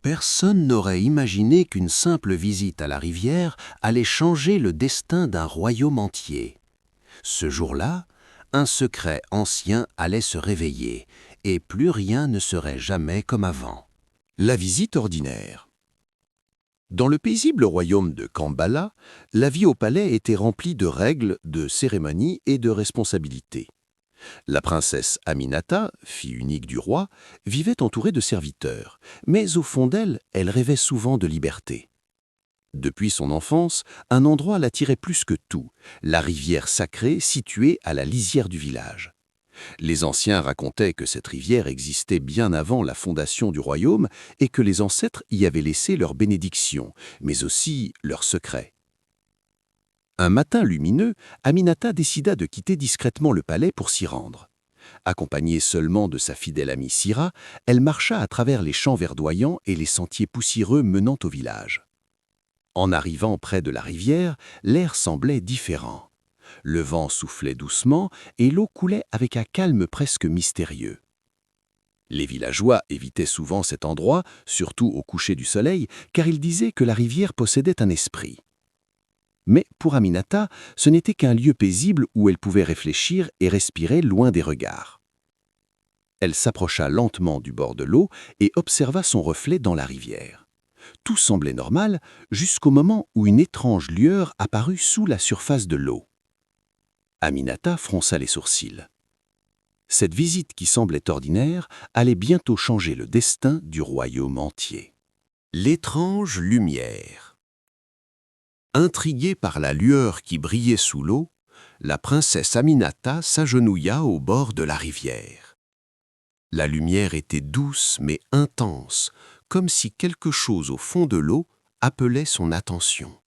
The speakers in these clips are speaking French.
Personne n'aurait imaginé qu'une simple visite à la rivière allait changer le destin d'un royaume entier. Ce jour-là, un secret ancien allait se réveiller, et plus rien ne serait jamais comme avant. La visite ordinaire. Dans le paisible royaume de Kambala, la vie au palais était remplie de règles, de cérémonies et de responsabilités. La princesse Aminata, fille unique du roi, vivait entourée de serviteurs, mais au fond d'elle, elle rêvait souvent de liberté. Depuis son enfance, un endroit l'attirait plus que tout, la rivière sacrée située à la lisière du village. Les anciens racontaient que cette rivière existait bien avant la fondation du royaume et que les ancêtres y avaient laissé leur bénédiction, mais aussi leurs secrets. Un matin lumineux, Aminata décida de quitter discrètement le palais pour s'y rendre. Accompagnée seulement de sa fidèle amie Sira, elle marcha à travers les champs verdoyants et les sentiers poussiéreux menant au village. En arrivant près de la rivière, l'air semblait différent. Le vent soufflait doucement et l'eau coulait avec un calme presque mystérieux. Les villageois évitaient souvent cet endroit, surtout au coucher du soleil, car ils disaient que la rivière possédait un esprit. Mais pour Aminata, ce n'était qu'un lieu paisible où elle pouvait réfléchir et respirer loin des regards. Elle s'approcha lentement du bord de l'eau et observa son reflet dans la rivière. Tout semblait normal jusqu'au moment où une étrange lueur apparut sous la surface de l'eau. Aminata fronça les sourcils. Cette visite qui semblait ordinaire allait bientôt changer le destin du royaume entier. L'étrange lumière. Intriguée par la lueur qui brillait sous l'eau, la princesse Aminata s'agenouilla au bord de la rivière. La lumière était douce mais intense, comme si quelque chose au fond de l'eau appelait son attention.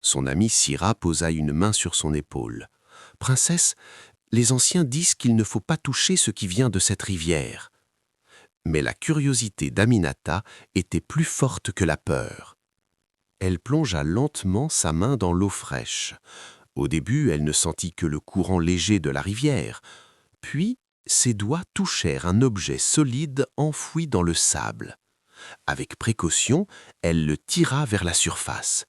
Son amie Sira posa une main sur son épaule. « Princesse, les anciens disent qu'il ne faut pas toucher ce qui vient de cette rivière. » Mais la curiosité d'Aminata était plus forte que la peur. Elle plongea lentement sa main dans l'eau fraîche. Au début, elle ne sentit que le courant léger de la rivière. Puis, ses doigts touchèrent un objet solide enfoui dans le sable. Avec précaution, elle le tira vers la surface.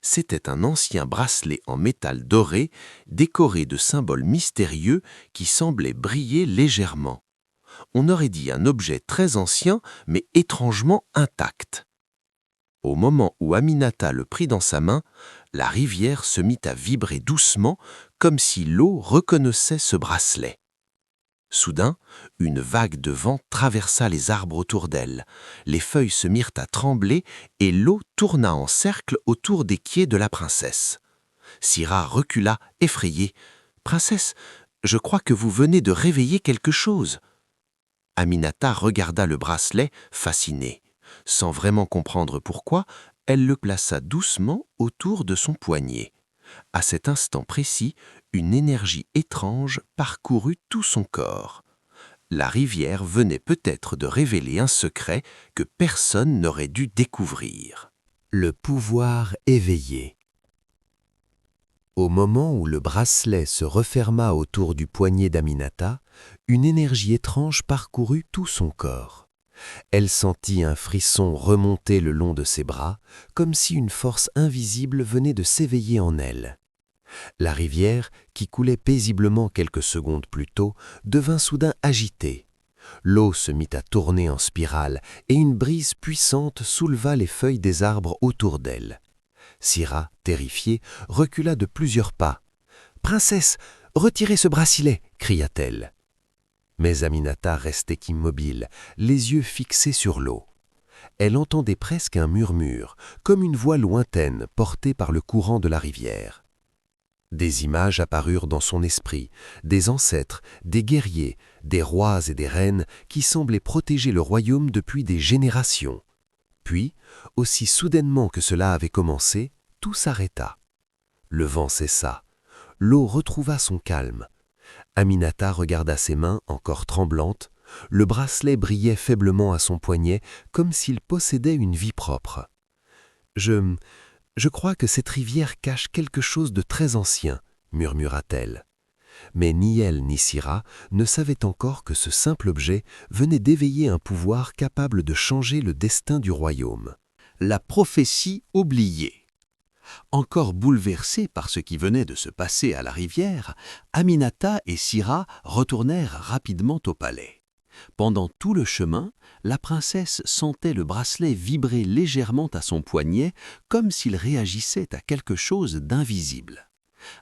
C'était un ancien bracelet en métal doré, décoré de symboles mystérieux qui semblaient briller légèrement. On aurait dit un objet très ancien, mais étrangement intact. Au moment où Aminata le prit dans sa main, la rivière se mit à vibrer doucement, comme si l'eau reconnaissait ce bracelet. Soudain, une vague de vent traversa les arbres autour d'elle. Les feuilles se mirent à trembler et l'eau tourna en cercle autour des pieds de la princesse. Sira recula, effrayée. « Princesse, je crois que vous venez de réveiller quelque chose. » Aminata regarda le bracelet, fascinée. Sans vraiment comprendre pourquoi, elle le plaça doucement autour de son poignet. À cet instant précis, une énergie étrange parcourut tout son corps. La rivière venait peut-être de révéler un secret que personne n'aurait dû découvrir. Le pouvoir éveillé. Au moment où le bracelet se referma autour du poignet d'Aminata, une énergie étrange parcourut tout son corps. Elle sentit un frisson remonter le long de ses bras, comme si une force invisible venait de s'éveiller en elle. La rivière, qui coulait paisiblement quelques secondes plus tôt, devint soudain agitée. L'eau se mit à tourner en spirale et une brise puissante souleva les feuilles des arbres autour d'elle. Sira, terrifiée, recula de plusieurs pas. « Princesse, retirez ce bracelet !» cria-t-elle. Mais Aminata restait immobile, les yeux fixés sur l'eau. Elle entendait presque un murmure, comme une voix lointaine portée par le courant de la rivière. Des images apparurent dans son esprit, des ancêtres, des guerriers, des rois et des reines qui semblaient protéger le royaume depuis des générations. Puis, aussi soudainement que cela avait commencé, tout s'arrêta. Le vent cessa, l'eau retrouva son calme. Aminata regarda ses mains encore tremblantes, le bracelet brillait faiblement à son poignet comme s'il possédait une vie propre. « Je crois que cette rivière cache quelque chose de très ancien, » murmura-t-elle. Mais ni elle ni Sira ne savaient encore que ce simple objet venait d'éveiller un pouvoir capable de changer le destin du royaume. La prophétie oubliée. Encore bouleversés par ce qui venait de se passer à la rivière, Aminata et Sira retournèrent rapidement au palais. Pendant tout le chemin, la princesse sentait le bracelet vibrer légèrement à son poignet, comme s'il réagissait à quelque chose d'invisible.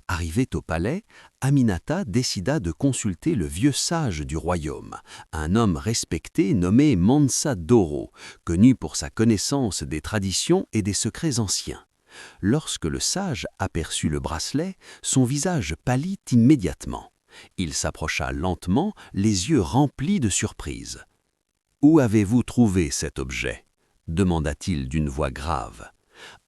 Arrivée au palais, Aminata décida de consulter le vieux sage du royaume, un homme respecté nommé Mansa Doro, connu pour sa connaissance des traditions et des secrets anciens. Lorsque le sage aperçut le bracelet, son visage pâlit immédiatement. Il s'approcha lentement, les yeux remplis de surprise. « Où avez-vous trouvé cet objet ?» demanda-t-il d'une voix grave.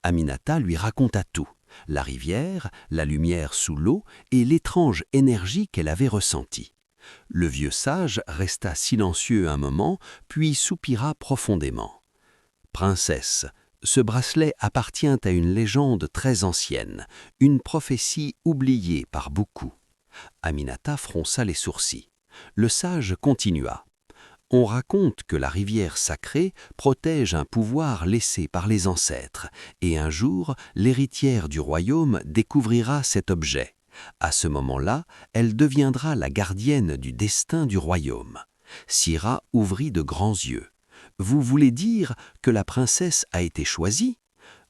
Aminata lui raconta tout, la rivière, la lumière sous l'eau et l'étrange énergie qu'elle avait ressentie. Le vieux sage resta silencieux un moment, puis soupira profondément. « Princesse, ce bracelet appartient à une légende très ancienne, une prophétie oubliée par beaucoup. » Aminata fronça les sourcils. Le sage continua. « On raconte que la rivière sacrée protège un pouvoir laissé par les ancêtres, et un jour, l'héritière du royaume découvrira cet objet. À ce moment-là, elle deviendra la gardienne du destin du royaume. » Sira ouvrit de grands yeux. « Vous voulez dire que la princesse a été choisie ?»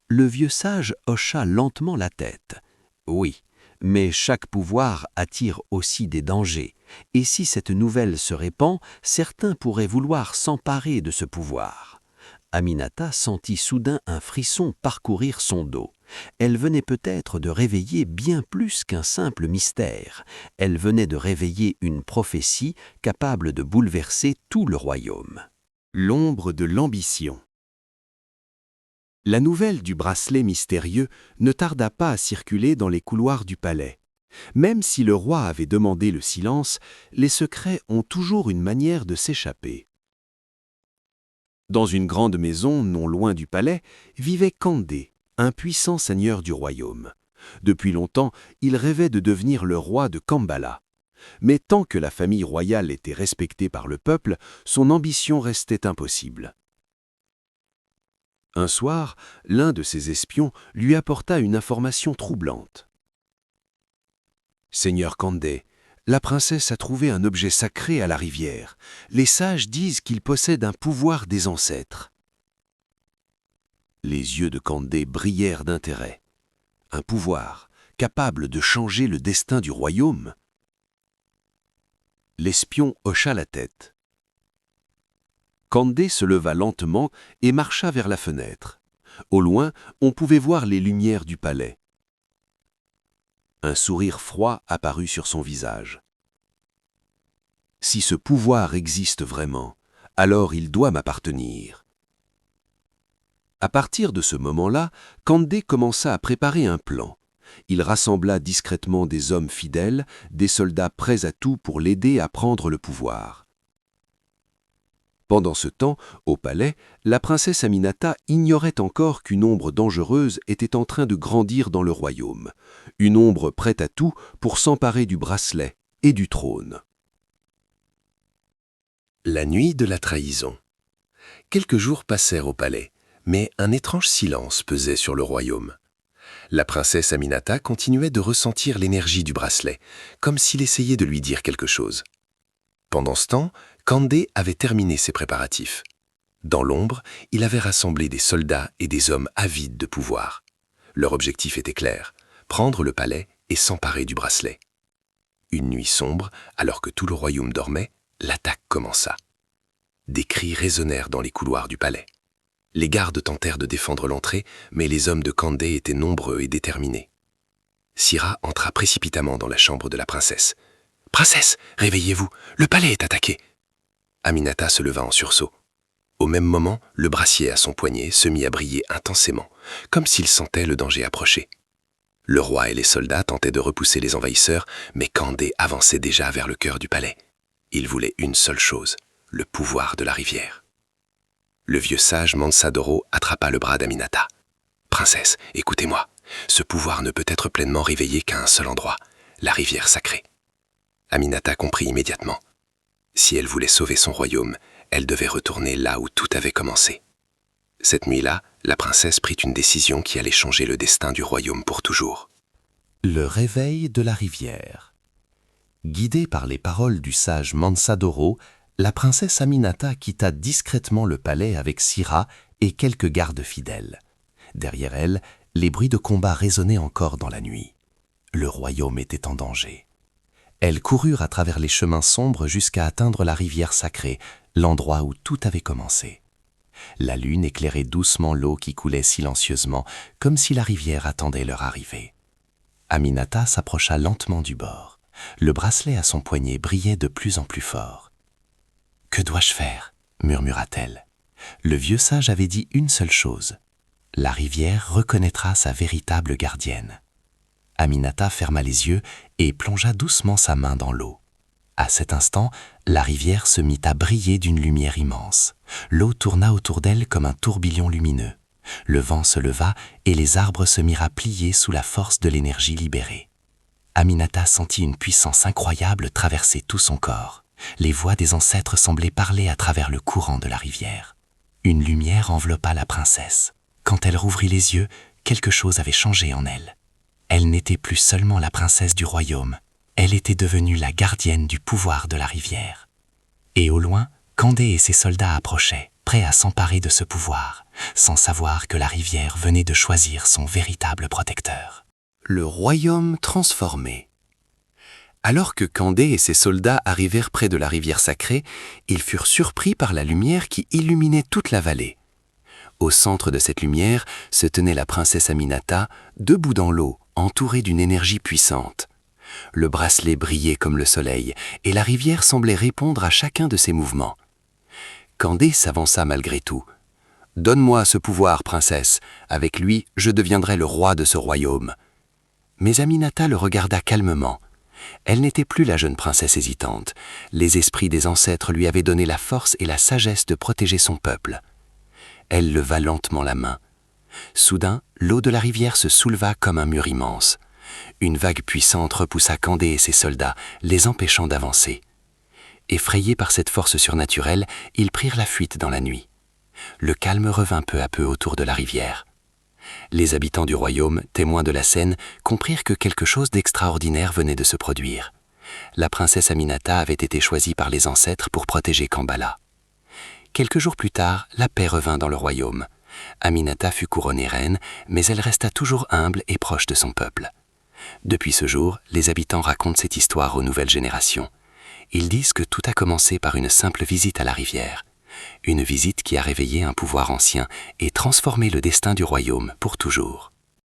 Le vieux sage hocha lentement la tête. « Oui. Mais chaque pouvoir attire aussi des dangers, et si cette nouvelle se répand, certains pourraient vouloir s'emparer de ce pouvoir. » Aminata sentit soudain un frisson parcourir son dos. Elle venait peut-être de réveiller bien plus qu'un simple mystère. Elle venait de réveiller une prophétie capable de bouleverser tout le royaume. L'ombre de l'ambition. La nouvelle du bracelet mystérieux ne tarda pas à circuler dans les couloirs du palais. Même si le roi avait demandé le silence, les secrets ont toujours une manière de s'échapper. Dans une grande maison non loin du palais, vivait Kandé, un puissant seigneur du royaume. Depuis longtemps, il rêvait de devenir le roi de Kambala. Mais tant que la famille royale était respectée par le peuple, son ambition restait impossible. Un soir, l'un de ses espions lui apporta une information troublante. « Seigneur Kandé, la princesse a trouvé un objet sacré à la rivière. Les sages disent qu'il possède un pouvoir des ancêtres. » Les yeux de Kandé brillèrent d'intérêt. Un pouvoir capable de changer le destin du royaume? L'espion hocha la tête. Kandé se leva lentement et marcha vers la fenêtre. Au loin, on pouvait voir les lumières du palais. Un sourire froid apparut sur son visage. « Si ce pouvoir existe vraiment, alors il doit m'appartenir. » À partir de ce moment-là, Kandé commença à préparer un plan. Il rassembla discrètement des hommes fidèles, des soldats prêts à tout pour l'aider à prendre le pouvoir. Pendant ce temps, au palais, la princesse Aminata ignorait encore qu'une ombre dangereuse était en train de grandir dans le royaume. Une ombre prête à tout pour s'emparer du bracelet et du trône. La nuit de la trahison. Quelques jours passèrent au palais, mais un étrange silence pesait sur le royaume. La princesse Aminata continuait de ressentir l'énergie du bracelet, comme s'il essayait de lui dire quelque chose. Pendant ce temps, Kandé avait terminé ses préparatifs. Dans l'ombre, il avait rassemblé des soldats et des hommes avides de pouvoir. Leur objectif était clair, prendre le palais et s'emparer du bracelet. Une nuit sombre, alors que tout le royaume dormait, l'attaque commença. Des cris résonnèrent dans les couloirs du palais. Les gardes tentèrent de défendre l'entrée, mais les hommes de Kandé étaient nombreux et déterminés. Sira entra précipitamment dans la chambre de la princesse. « Princesse, réveillez-vous, le palais est attaqué !» Aminata se leva en sursaut. Au même moment, le bracelet à son poignet se mit à briller intensément, comme s'il sentait le danger approcher. Le roi et les soldats tentaient de repousser les envahisseurs, mais Kandé avançait déjà vers le cœur du palais. Il voulait une seule chose, le pouvoir de la rivière. Le vieux sage Mansa Doro attrapa le bras d'Aminata. « Princesse, écoutez-moi, ce pouvoir ne peut être pleinement réveillé qu'à un seul endroit, la rivière sacrée. Aminata comprit immédiatement. Si elle voulait sauver son royaume, elle devait retourner là où tout avait commencé. Cette nuit-là, la princesse prit une décision qui allait changer le destin du royaume pour toujours. Le réveil de la rivière. Guidée par les paroles du sage Mansadoro, la princesse Aminata quitta discrètement le palais avec Sira et quelques gardes fidèles. Derrière elle, les bruits de combat résonnaient encore dans la nuit. Le royaume était en danger. Elles coururent à travers les chemins sombres jusqu'à atteindre la rivière sacrée, l'endroit où tout avait commencé. La lune éclairait doucement l'eau qui coulait silencieusement, comme si la rivière attendait leur arrivée. Aminata s'approcha lentement du bord. Le bracelet à son poignet brillait de plus en plus fort. « Que dois-je faire » murmura-t-elle. Le vieux sage avait dit une seule chose. La rivière reconnaîtra sa véritable gardienne. Aminata ferma les yeux et plongea doucement sa main dans l'eau. À cet instant, la rivière se mit à briller d'une lumière immense. L'eau tourna autour d'elle comme un tourbillon lumineux. Le vent se leva et les arbres se mirent à plier sous la force de l'énergie libérée. Aminata sentit une puissance incroyable traverser tout son corps. Les voix des ancêtres semblaient parler à travers le courant de la rivière. Une lumière enveloppa la princesse. Quand elle rouvrit les yeux, quelque chose avait changé en elle. Elle n'était plus seulement la princesse du royaume, elle était devenue la gardienne du pouvoir de la rivière. Et au loin, Kandé et ses soldats approchaient, prêts à s'emparer de ce pouvoir, sans savoir que la rivière venait de choisir son véritable protecteur. Le royaume transformé. Alors que Kandé et ses soldats arrivèrent près de la rivière sacrée, ils furent surpris par la lumière qui illuminait toute la vallée. Au centre de cette lumière se tenait la princesse Aminata, debout dans l'eau, entourée d'une énergie puissante. Le bracelet brillait comme le soleil, et la rivière semblait répondre à chacun de ses mouvements. Kandé s'avança malgré tout. « Donne-moi ce pouvoir, princesse. Avec lui, je deviendrai le roi de ce royaume. » Mais Aminata le regarda calmement. Elle n'était plus la jeune princesse hésitante. Les esprits des ancêtres lui avaient donné la force et la sagesse de protéger son peuple. Elle leva lentement la main. Soudain, l'eau de la rivière se souleva comme un mur immense. Une vague puissante repoussa Kandé et ses soldats, les empêchant d'avancer. Effrayés par cette force surnaturelle, ils prirent la fuite dans la nuit. Le calme revint peu à peu autour de la rivière. Les habitants du royaume, témoins de la scène, comprirent que quelque chose d'extraordinaire venait de se produire. La princesse Aminata avait été choisie par les ancêtres pour protéger Kambala. Quelques jours plus tard, la paix revint dans le royaume. Aminata fut couronnée reine, mais elle resta toujours humble et proche de son peuple. Depuis ce jour, les habitants racontent cette histoire aux nouvelles générations. Ils disent que tout a commencé par une simple visite à la rivière. Une visite qui a réveillé un pouvoir ancien et transformé le destin du royaume pour toujours.